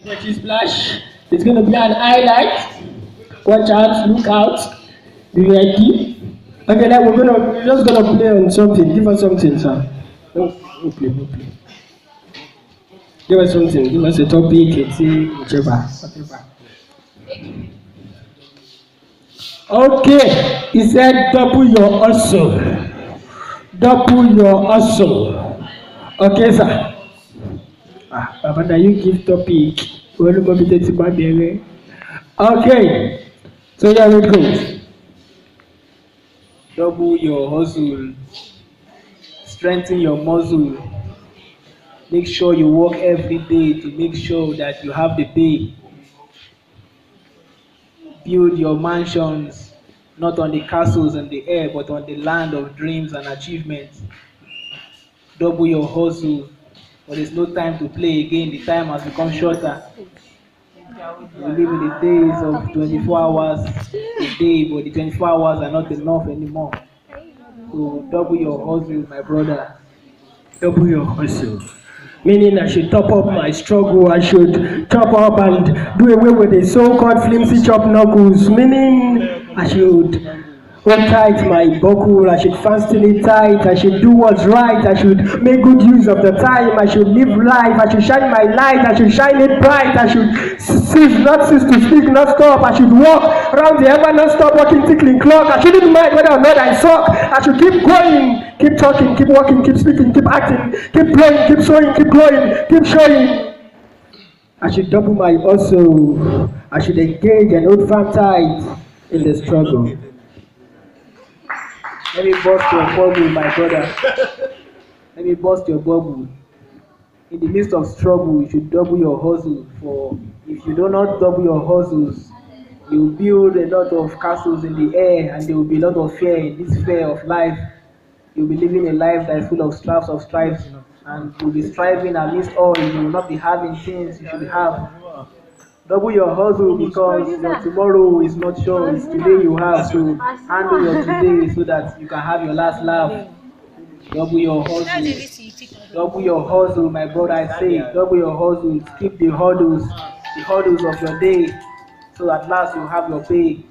Watch it splash. It's going to be an highlight. Watch out, look out. Be ready. Okay, then we're just gonna play on something. Give us something, sir. No play. Give us something. Give us a topic, a thing, whatever. Okay, he said double your hustle. Double your hustle. Okay, sir. Baba, you give topic. Okay, so here we go. Double your hustle. Strengthen your muscle. Make sure you work every day to make sure that you have the pay. Build your mansions, not on the castles in the air, but on the land of dreams and achievements. Double your hustle, but there's no time to play again. The time has become shorter. We live in the days of 24 hours a day, but the 24 hours are not enough anymore. So double your hustle, my brother. Double your hustle. Meaning I should top up my struggle, I should top up and do away with the so-called flimsy chop knuckles. Meaning I should hold tight my buckle, I should fasten it tight, I should do what's right, I should make good use of the time, I should live life, I should shine my light, I should shine it bright, I should not cease to speak, not stop, I should walk around the ever not stop walking tickling clock, I shouldn't mind whether or not I suck, I should keep going, keep talking, keep walking, keep speaking, keep acting, keep playing, keep showing, keep growing, keep showing. I should double my hustle, I should engage and hold firm tight in the struggle. Let me burst your bubble, my brother. Let me burst your bubble. In the midst of struggle, you should double your hustle. For if you do not double your hustles, you build a lot of castles in the air, and there will be a lot of fear in this fear of life. You'll be living a life that is full of strife, and you'll be striving amidst all. You will not be having things you should have. Double your hustle because your tomorrow is not sure. It's today you have to handle your today so that you can have your last laugh. Double your hustle. Double your hustle, my brother. I say, double your hustle. Skip the hurdles of your day, so at last you have your pay.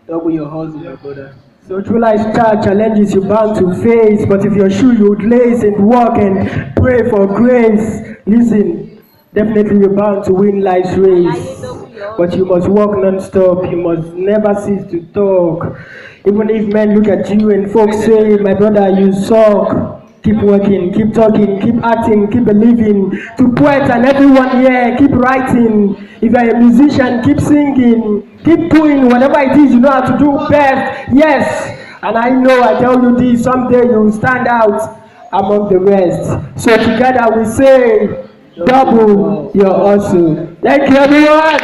Double your hustle, my brother. So through life's challenges you're bound to face, but if your shoe you would lace and walk and pray for grace, listen. Definitely you're bound to win life's race, but you must walk non-stop, you must never cease to talk. Even if men look at you and folks say, my brother, you suck, keep working, keep talking, keep acting, keep believing. To poets and everyone here, keep writing. If you're a musician, keep singing, keep doing whatever it is you know how to do best. Yes, and I know, I tell you this, someday you will stand out among the rest. So together we say, double your hustle. Thank you, everyone.